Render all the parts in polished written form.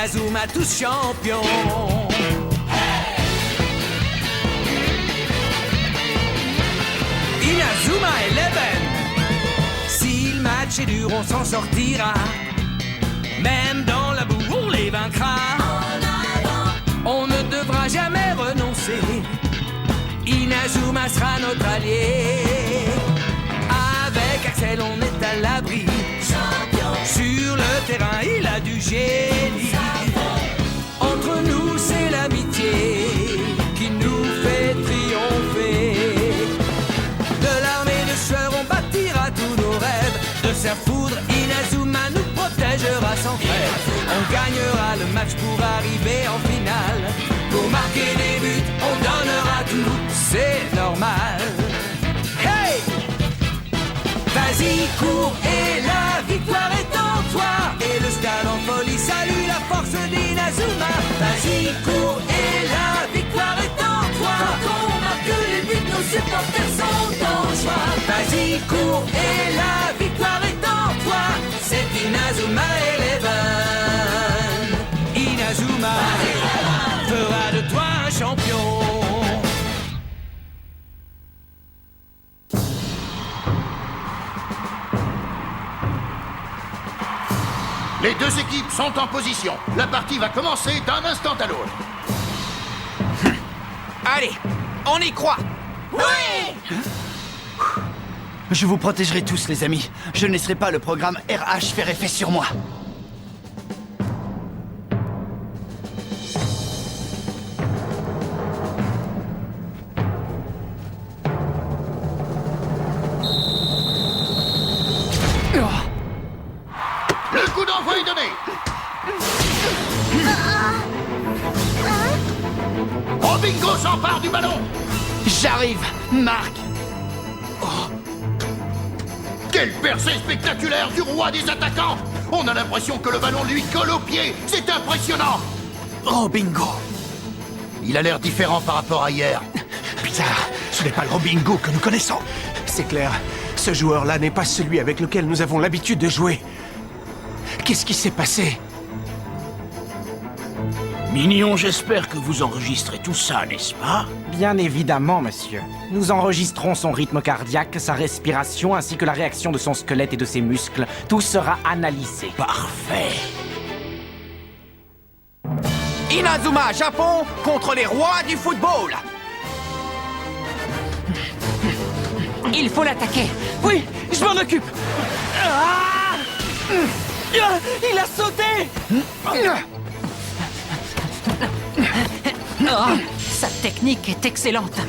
Inazuma tous champions. Inazuma Eleven. Si le match est dur, on s'en sortira. Même dans la boue, on les vaincra. On ne devra jamais renoncer. Inazuma sera notre allié. Avec Axel, on est à l'abri. Sur le terrain, il a du génie. Entre nous, c'est l'amitié qui nous fait triompher. De l'armée de sueur, on bâtira tous nos rêves. De sa foudre, Inazuma nous protégera sans trêve. On gagnera le match pour arriver en finale. Pour marquer des buts, on donnera tout, c'est normal. Hey! Vas-y, cours et la victoire est en toi. Et le stade en folie salue la force d'Inazuma. Vas-y, cours et la victoire est en toi. Quand on marque les buts, nos supporters sont en joie. Vas-y, cours et la victoire est en toi. C'est Inazuma Eleven. Inazuma fera de toi un champion. Les deux équipes sont en position. La partie va commencer d'un instant à l'autre. Allez, on y croit. Oui! Je vous protégerai tous, les amis. Je ne laisserai pas le programme RH faire effet sur moi. Le coup d'envoi est donné. Robingo s'empare du ballon. J'arrive, Marc. Quelle percée spectaculaire du roi des attaquants. On a l'impression que le ballon lui colle aux pieds. C'est impressionnant. Oh, bingo. Il a l'air différent par rapport à hier. Putain, ce n'est pas le Robingo que nous connaissons. C'est clair, ce joueur-là n'est pas celui avec lequel nous avons l'habitude de jouer. Qu'est-ce qui s'est passé? Mignon, j'espère que vous enregistrez tout ça, n'est-ce pas? Bien évidemment, monsieur. Nous enregistrons son rythme cardiaque, sa respiration, ainsi que la réaction de son squelette et de ses muscles. Tout sera analysé. Parfait. Inazuma Japon contre les rois du football. Il faut l'attaquer. Oui, je m'en occupe. Il a sauté. Sa technique est excellente.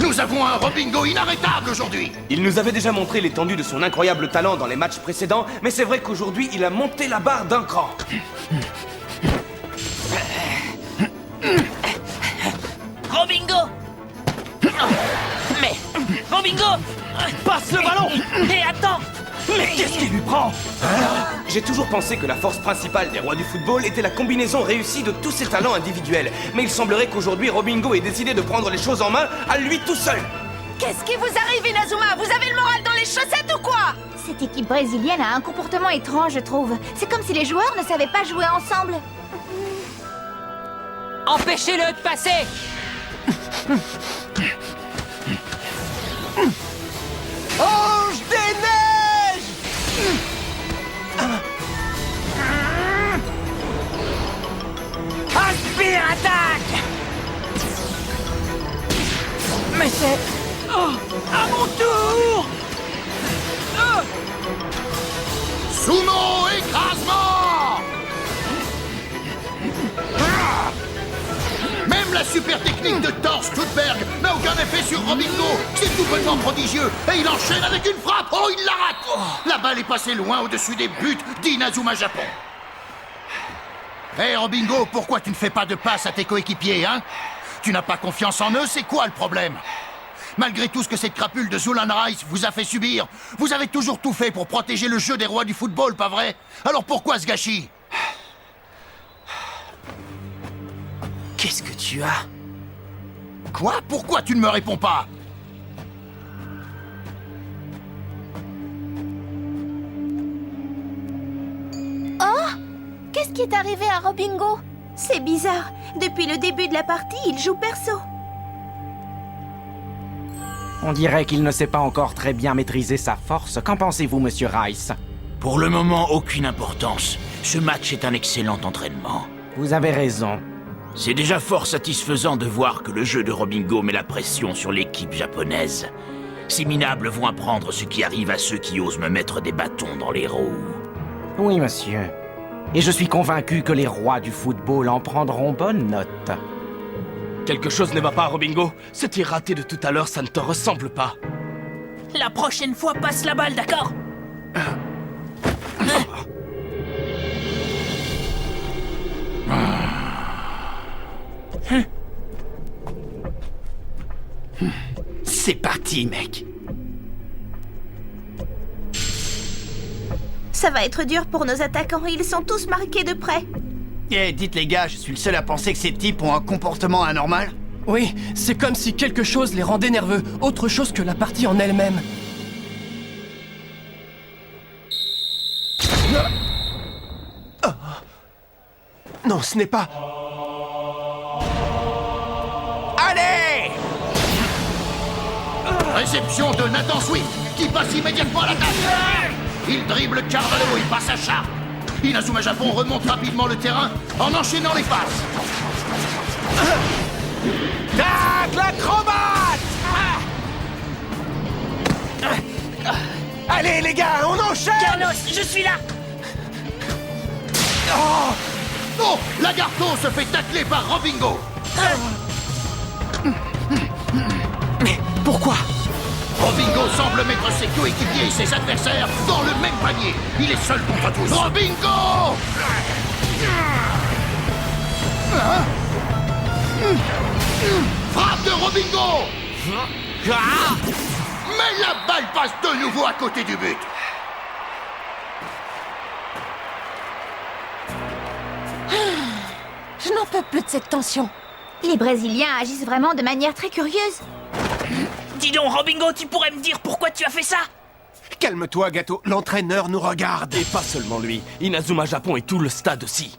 Nous avons un Robingo inarrêtable aujourd'hui. Il nous avait déjà montré l'étendue de son incroyable talent dans les matchs précédents, mais c'est vrai qu'aujourd'hui, il a monté la barre d'un cran. Robingo! Mais... Robingo! Passe le ballon. Et attends! Mais qu'est-ce qui lui prend? J'ai toujours pensé que la force principale des rois du football était la combinaison réussie de tous ses talents individuels. Mais il semblerait qu'aujourd'hui, Robingo ait décidé de prendre les choses en main à lui tout seul. Qu'est-ce qui vous arrive, Inazuma? Vous avez le moral dans les chaussettes ou quoi? Cette équipe brésilienne a un comportement étrange, je trouve. C'est comme si les joueurs ne savaient pas jouer ensemble. Empêchez-le de passer! Ange des neiges! Aspire, attaque! Mais c'est... à mon tour! Sumo écrasement. Même la super technique de Thor Stutberg n'a aucun effet sur Robingo. C'est tout bonnement prodigieux. Et il enchaîne avec une frappe. Oh, il la rate. La balle est passée loin au-dessus des buts d'Inazuma Japon. Hé, Robingo, pourquoi tu ne fais pas de passe à tes coéquipiers, hein? Tu n'as pas confiance en eux, c'est quoi le problème? Malgré tout ce que cette crapule de Zulan Rice vous a fait subir, vous avez toujours tout fait pour protéger le jeu des rois du football, pas vrai? Alors pourquoi ce gâchis? Qu'est-ce que tu as? Quoi? Pourquoi tu ne me réponds pas? Qu'est-ce qui est arrivé à Robingo? C'est bizarre. Depuis le début de la partie, il joue perso. On dirait qu'il ne sait pas encore très bien maîtriser sa force. Qu'en pensez-vous, monsieur Rice? Pour le moment, aucune importance. Ce match est un excellent entraînement. Vous avez raison. C'est déjà fort satisfaisant de voir que le jeu de Robingo met la pression sur l'équipe japonaise. Ces minables vont apprendre ce qui arrive à ceux qui osent me mettre des bâtons dans les roues. Oui, monsieur. Et je suis convaincu que les rois du football en prendront bonne note. Quelque chose ne va pas, Robingo. Ce tir raté de tout à l'heure, ça ne te ressemble pas. La prochaine fois, passe la balle, d'accord? C'est parti, mec. Ça va être dur pour nos attaquants, ils sont tous marqués de près. Eh, dites les gars, je suis le seul à penser que ces types ont un comportement anormal? Oui, c'est comme si quelque chose les rendait nerveux, autre chose que la partie en elle-même. Non, ce n'est pas... Allez! Réception de Nathan Swift, qui passe immédiatement à l'attaque. Il dribble Carvalho, il passe à Sharp. Inazuma Japon remonte rapidement le terrain en enchaînant les passes. Tac, l'acrobate! Allez, les gars, on enchaîne! Carlos, je suis là! Oh, Lagarto se fait tacler par Robingo. Mais pourquoi? Robingo semble mettre ses coéquipiers et ses adversaires dans le même panier. Il est seul contre tous. Robingo! Frappe de Robingo! Mais la balle passe de nouveau à côté du but. Je n'en peux plus de cette tension. Les Brésiliens agissent vraiment de manière très curieuse. Dis donc, Robingo, tu pourrais me dire pourquoi tu as fait ça? Calme-toi, Gâteau. L'entraîneur nous regarde. Et pas seulement lui. Inazuma Japon et tout le stade aussi.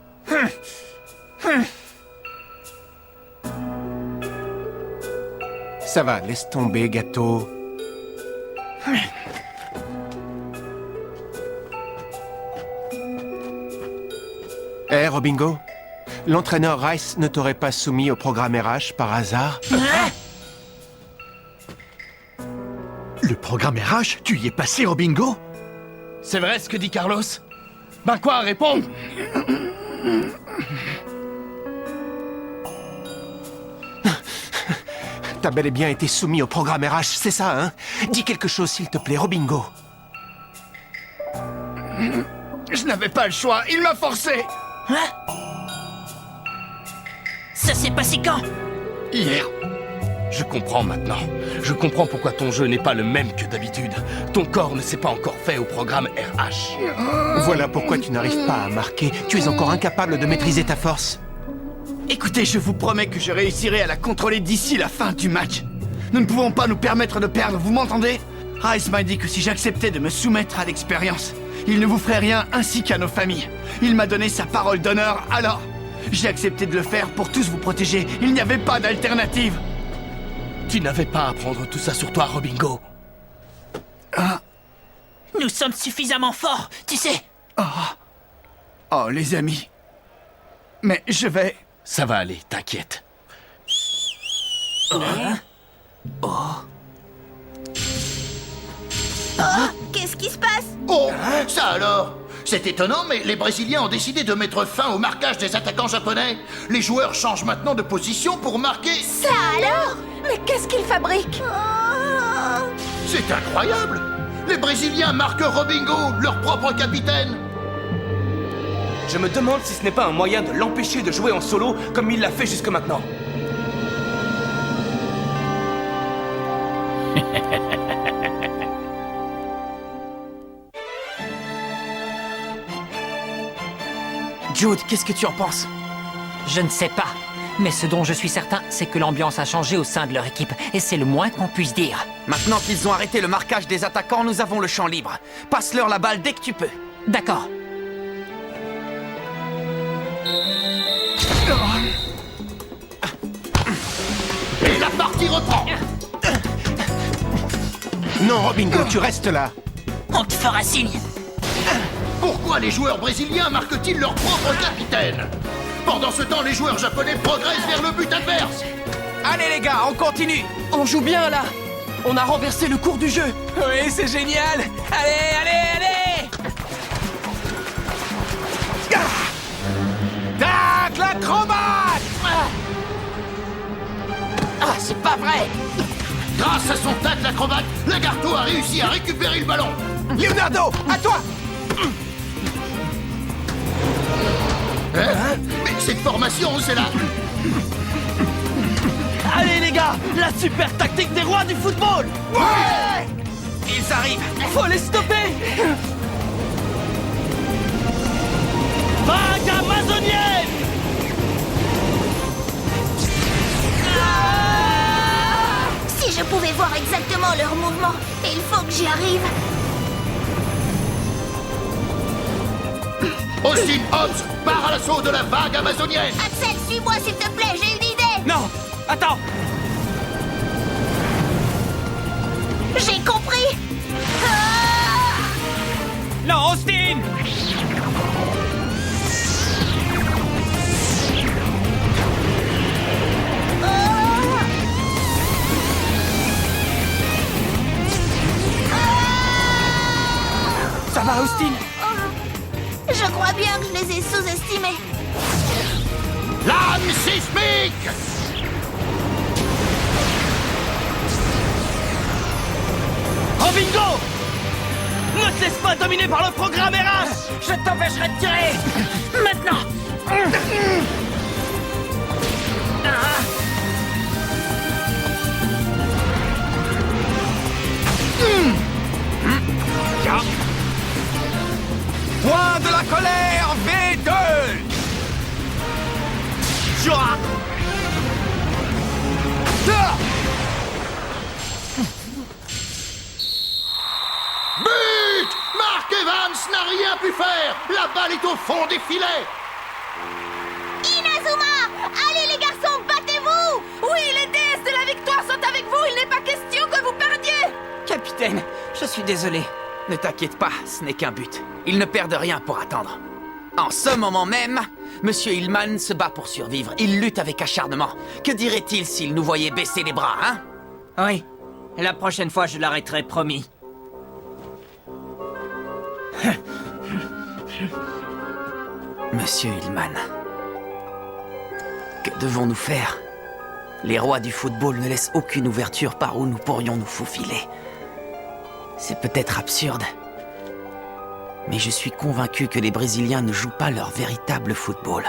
Ça va, laisse tomber, Gâteau. Eh, Robingo, l'entraîneur Rice ne t'aurait pas soumis au programme RH par hasard? Le programme RH, tu y es passé, Robingo? C'est vrai ce que dit Carlos? Ben quoi, réponds! T'as bel et bien été soumis au programme RH, c'est ça, hein? Dis quelque chose, s'il te plaît, Robingo. Je n'avais pas le choix, il m'a forcé. Ça s'est passé quand? Hier. Je comprends maintenant. Je comprends pourquoi ton jeu n'est pas le même que d'habitude. Ton corps ne s'est pas encore fait au programme RH. Voilà pourquoi tu n'arrives pas à marquer. Tu es encore incapable de maîtriser ta force. Écoutez, je vous promets que je réussirai à la contrôler d'ici la fin du match. Nous ne pouvons pas nous permettre de perdre, vous m'entendez? Rice m'a dit que si j'acceptais de me soumettre à l'expérience, il ne vous ferait rien ainsi qu'à nos familles. Il m'a donné sa parole d'honneur, alors j'ai accepté de le faire pour tous vous protéger. Il n'y avait pas d'alternative. Tu n'avais pas à prendre tout ça sur toi, Robingo. Nous sommes suffisamment forts, tu sais. Oh, les amis. Mais je vais... Ça va aller, t'inquiète. Qu'est-ce qui se passe? Oh, ça alors? C'est étonnant, mais les Brésiliens ont décidé de mettre fin au marquage des attaquants japonais. Les joueurs changent maintenant de position pour marquer... Ça alors? Mais qu'est-ce qu'ils fabriquent? C'est incroyable! Les Brésiliens marquent Robingo, leur propre capitaine. Je me demande si ce n'est pas un moyen de l'empêcher de jouer en solo comme il l'a fait jusque maintenant. Jude, qu'est-ce que tu en penses? Je ne sais pas. Mais ce dont je suis certain, c'est que l'ambiance a changé au sein de leur équipe. Et c'est le moins qu'on puisse dire. Maintenant qu'ils ont arrêté le marquage des attaquants, nous avons le champ libre. Passe-leur la balle dès que tu peux. D'accord. partie reprend. Non, Robingo, tu restes là. On te fera signe. Pourquoi les joueurs brésiliens marquent-ils leur propre capitaine? Pendant ce temps, les joueurs japonais progressent vers le but adverse. Allez les gars, on continue. On joue bien là. On a renversé le cours du jeu. Oui, c'est génial. Allez, allez, allez. Tac, l'acrobate. Ah, c'est pas vrai. Grâce à son tacle l'acrobate, Lagarto a réussi à récupérer le ballon. Leonardo, à toi. Hein? Mais cette formation, c'est là. Allez les gars, la super tactique des rois du football. Ouais! Ils arrivent. Faut les stopper. Vague amazonienne. Si je pouvais voir exactement leurs mouvements, mais il faut que j'y arrive. Austin Hobbs part à l'assaut de la vague amazonienne. Axel, suis-moi s'il te plaît, j'ai une idée. Non, attends. J'ai compris. Ah! Non, Austin. Ça va, Austin? Je crois bien que je les ai sous-estimés. Lame sismique. Robingo! Ne te laisse pas dominer par le programme RH! Je t'empêcherai de tirer. Maintenant. Point de la colère, V2. Jura! But! Mark Evans n'a rien pu faire. La balle est au fond des filets. Inazuma! Allez les garçons, battez-vous! Oui, les déesses de la victoire sont avec vous. Il n'est pas question que vous perdiez. Capitaine, je suis désolé. Ne t'inquiète pas, ce n'est qu'un but. Ils ne perdent rien pour attendre. En ce moment même, Monsieur Hillman se bat pour survivre. Il lutte avec acharnement. Que dirait-il s'il nous voyait baisser les bras, hein? Oui. La prochaine fois, je l'arrêterai, promis. Monsieur Hillman, que devons-nous faire? Les rois du football ne laissent aucune ouverture par où nous pourrions nous faufiler. C'est peut-être absurde, mais je suis convaincu que les Brésiliens ne jouent pas leur véritable football.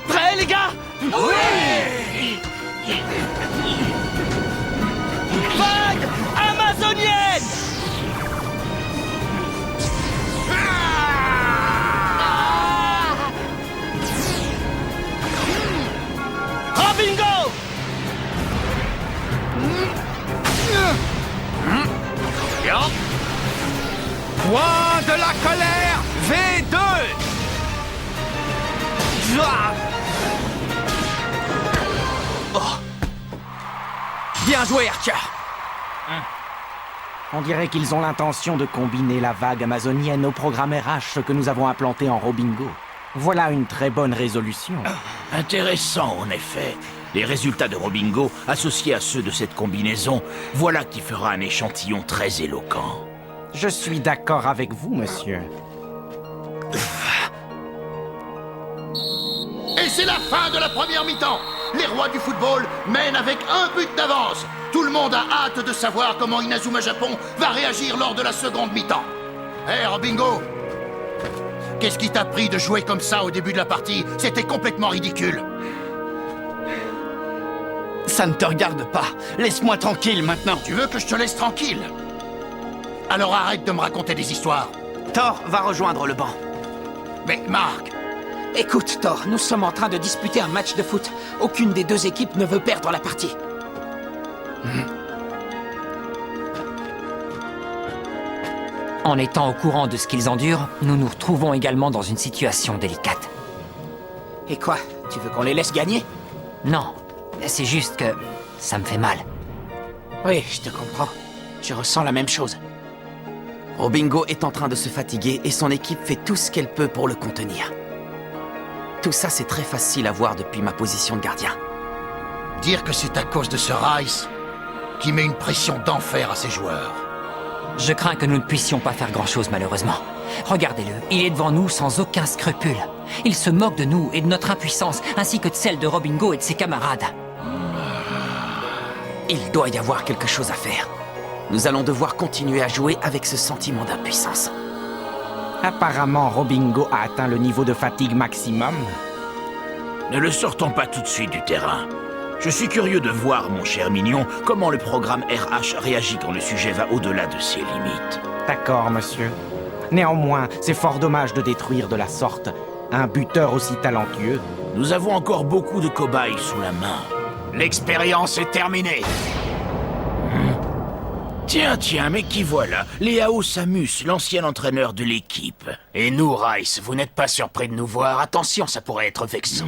Prêts les gars? Oui! Vague amazonienne! Robingo! Point de la colère, V2. Oh. Bien joué, Archer. On dirait qu'ils ont l'intention de combiner la vague amazonienne au programme RH que nous avons implanté en Robingo. Voilà une très bonne résolution. Intéressant, en effet. Les résultats de Robingo, associés à ceux de cette combinaison, voilà qui fera un échantillon très éloquent. Je suis d'accord avec vous, monsieur. Et c'est la fin de la première mi-temps. Les rois du football mènent avec un but d'avance. Tout le monde a hâte de savoir comment Inazuma Japon va réagir lors de la seconde mi-temps. Hé, Robingo! Qu'est-ce qui t'a pris de jouer comme ça au début de la partie? C'était complètement ridicule. Ça ne te regarde pas. Laisse-moi tranquille maintenant. Tu veux que je te laisse tranquille? Alors arrête de me raconter des histoires. Thor va rejoindre le banc. Mais Marc, Écoute, Thor, nous sommes en train de disputer un match de foot. Aucune des deux équipes ne veut perdre la partie. En étant au courant de ce qu'ils endurent, nous nous retrouvons également dans une situation délicate. Et quoi? Tu veux qu'on les laisse gagner? Non, c'est juste que ça me fait mal. Oui, je te comprends. Je ressens la même chose. Robingo est en train de se fatiguer et son équipe fait tout ce qu'elle peut pour le contenir. Tout ça, c'est très facile à voir depuis ma position de gardien. Dire que c'est à cause de ce Rice qui met une pression d'enfer à ses joueurs. Je crains que nous ne puissions pas faire grand-chose, malheureusement. Regardez-le, il est devant nous sans aucun scrupule. Il se moque de nous et de notre impuissance, ainsi que de celle de Robingo et de ses camarades. Il doit y avoir quelque chose à faire. Nous allons devoir continuer à jouer avec ce sentiment d'impuissance. Apparemment, Robingo a atteint le niveau de fatigue maximum. Ne le sortons pas tout de suite du terrain. Je suis curieux de voir, mon cher mignon, comment le programme RH réagit quand le sujet va au-delà de ses limites. D'accord, monsieur. Néanmoins, c'est fort dommage de détruire de la sorte un buteur aussi talentueux. Nous avons encore beaucoup de cobayes sous la main. L'expérience est terminée. Tiens, mais qui voilà? Léao Samus, l'ancien entraîneur de l'équipe. Et nous, Rice, vous n'êtes pas surpris de nous voir? Attention, ça pourrait être vexant.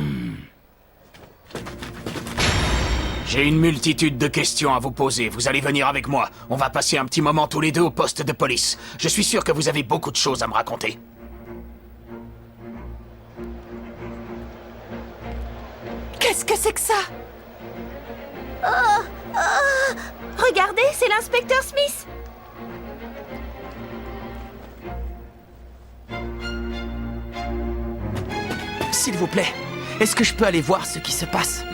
J'ai une multitude de questions à vous poser. Vous allez venir avec moi. On va passer un petit moment tous les deux au poste de police. Je suis sûr que vous avez beaucoup de choses à me raconter. Qu'est-ce que c'est que ça? Regardez, c'est l'inspecteur Smith. S'il vous plaît, est-ce que je peux aller voir ce qui se passe?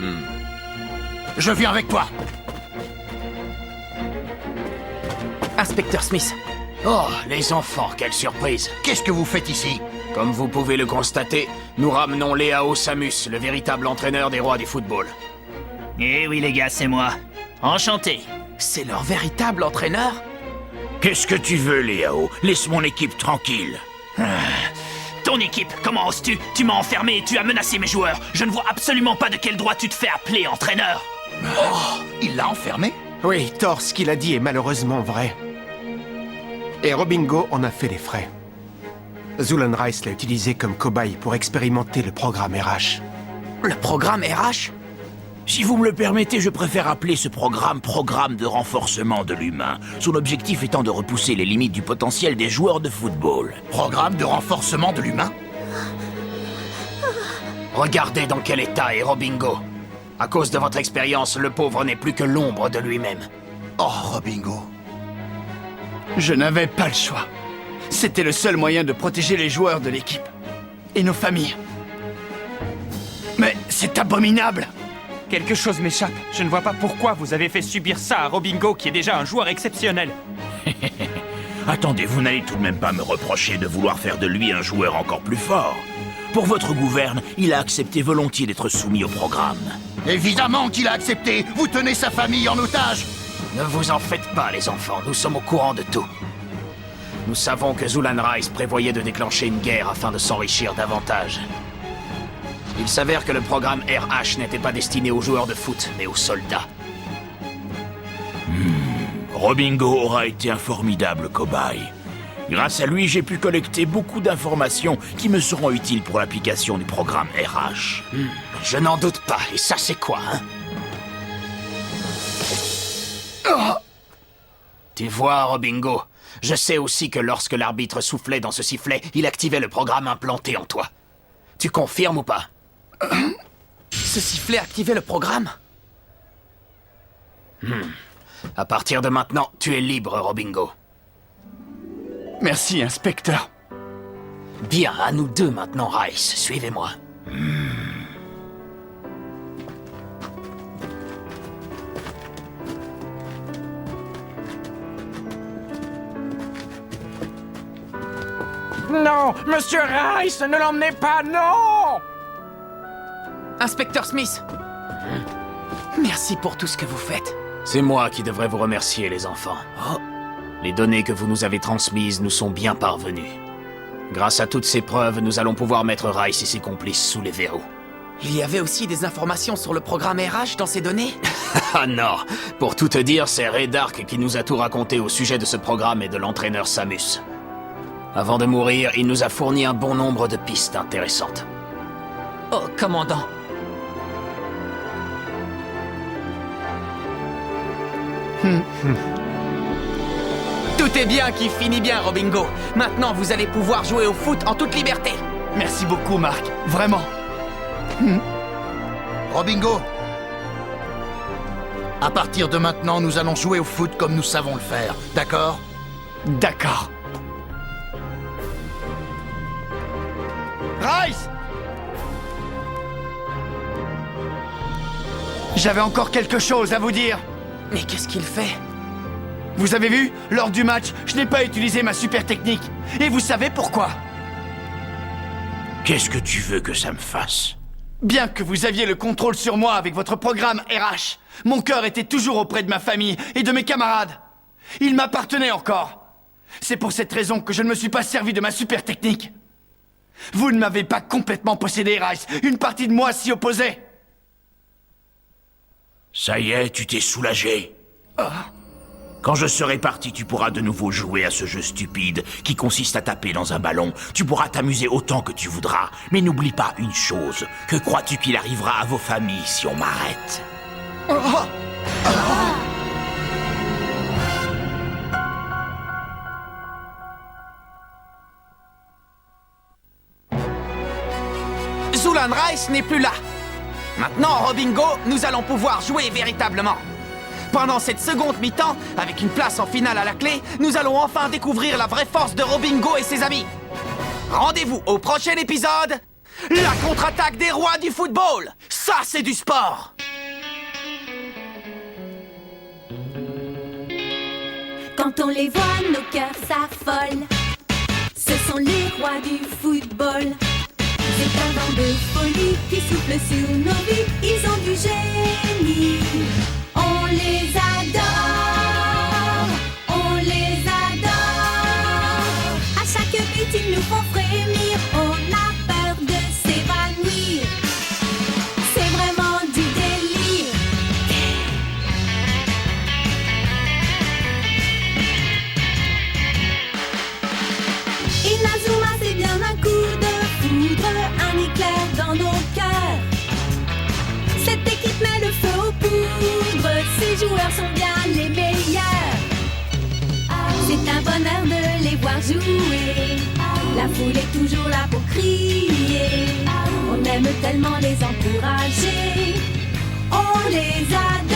Je viens avec toi. Inspecteur Smith. Oh, les enfants, quelle surprise. Qu'est-ce que vous faites ici? Comme vous pouvez le constater, nous ramenons Léao Samus, le véritable entraîneur des rois du football. Eh oui les gars, c'est moi. Enchanté. C'est leur véritable entraîneur? Qu'est-ce que tu veux, Léao? Laisse mon équipe tranquille. Ton équipe, comment oses-tu? Tu m'as enfermé et tu as menacé mes joueurs. Je ne vois absolument pas de quel droit tu te fais appeler entraîneur. Oh, il l'a enfermé? Oui, Thor, ce qu'il a dit est malheureusement vrai. Et Robingo en a fait les frais. Zulan Rice l'a utilisé comme cobaye pour expérimenter le programme RH. Le programme RH? Si vous me le permettez, je préfère appeler ce programme de renforcement de l'humain. Son objectif étant de repousser les limites du potentiel des joueurs de football. Programme de renforcement de l'humain? Regardez dans quel état est Robingo. À cause de votre expérience, le pauvre n'est plus que l'ombre de lui-même. Oh, Robingo. Je n'avais pas le choix. C'était le seul moyen de protéger les joueurs de l'équipe. Et nos familles. Mais c'est abominable! Quelque chose m'échappe. Je ne vois pas pourquoi vous avez fait subir ça à Robingo, qui est déjà un joueur exceptionnel. Attendez, vous n'allez tout de même pas me reprocher de vouloir faire de lui un joueur encore plus fort. Pour votre gouverne, il a accepté volontiers d'être soumis au programme. Évidemment qu'il a accepté. Vous tenez sa famille en otage. Ne vous en faites pas, les enfants. Nous sommes au courant de tout. Nous savons que Zulan Rice prévoyait de déclencher une guerre afin de s'enrichir davantage. Il s'avère que le programme RH n'était pas destiné aux joueurs de foot, mais aux soldats. Robingo aura été un formidable cobaye. Grâce à lui, j'ai pu collecter beaucoup d'informations qui me seront utiles pour l'application du programme RH. Je n'en doute pas. Et ça, c'est quoi, hein? Oh! Tu vois, Robingo, je sais aussi que lorsque l'arbitre soufflait dans ce sifflet, il activait le programme implanté en toi. Tu confirmes ou pas? Ce sifflet activait le programme? À partir de maintenant, tu es libre, Robingo. Merci, inspecteur. Bien, à nous deux maintenant, Rice. Suivez-moi. Non, Monsieur Rice, ne l'emmenez pas, non! Inspecteur Smith, merci pour tout ce que vous faites. C'est moi qui devrais vous remercier, les enfants. Oh. Les données que vous nous avez transmises nous sont bien parvenues. Grâce à toutes ces preuves, nous allons pouvoir mettre Rice et ses complices sous les verrous. Il y avait aussi des informations sur le programme RH dans ces données? Ah non! Pour tout te dire, c'est Ray Dark qui nous a tout raconté au sujet de ce programme et de l'entraîneur Samus. Avant de mourir, il nous a fourni un bon nombre de pistes intéressantes. Oh, commandant. Tout est bien qui finit bien, Robingo. Maintenant, vous allez pouvoir jouer au foot en toute liberté. Merci beaucoup, Marc. Vraiment. Robingo, à partir de maintenant, nous allons jouer au foot comme nous savons le faire, d'accord? D'accord. Rice! J'avais encore quelque chose à vous dire. Mais qu'est-ce qu'il fait? Vous avez vu? Lors du match, je n'ai pas utilisé ma super technique. Et vous savez pourquoi? Qu'est-ce que tu veux que ça me fasse? Bien que vous aviez le contrôle sur moi avec votre programme RH, mon cœur était toujours auprès de ma famille et de mes camarades. Il m'appartenait encore. C'est pour cette raison que je ne me suis pas servi de ma super technique. Vous ne m'avez pas complètement possédé, Rice. Une partie de moi s'y opposait. Ça y est, tu t'es soulagé. Quand je serai parti, tu pourras de nouveau jouer à ce jeu stupide qui consiste à taper dans un ballon. Tu pourras t'amuser autant que tu voudras. Mais n'oublie pas une chose. Que crois-tu qu'il arrivera à vos familles si on m'arrête? Zulan Rice n'est plus là. Maintenant, Robingo, nous allons pouvoir jouer véritablement. Pendant cette seconde mi-temps, avec une place en finale à la clé, nous allons enfin découvrir la vraie force de Robingo et ses amis. Rendez-vous au prochain épisode, la contre-attaque des rois du football. Ça, c'est du sport. Quand on les voit, nos cœurs s'affolent. Ce sont les rois du football. C'est un vent de folie qui souffle sur nos vies. Ils ont du génie. On les adore. On les adore. À chaque but, ils nous font frémir. On a peur de s'évanouir. C'est vraiment du délire. Inazuma, c'est bien un coup de foudre, un éclair dans nos cœurs. Cette équipe met le feu aux poudres, ces joueurs sont bien les meilleurs. C'est un bonheur de les voir jouer, la foule est toujours là pour crier. On aime tellement les encourager, on les adore.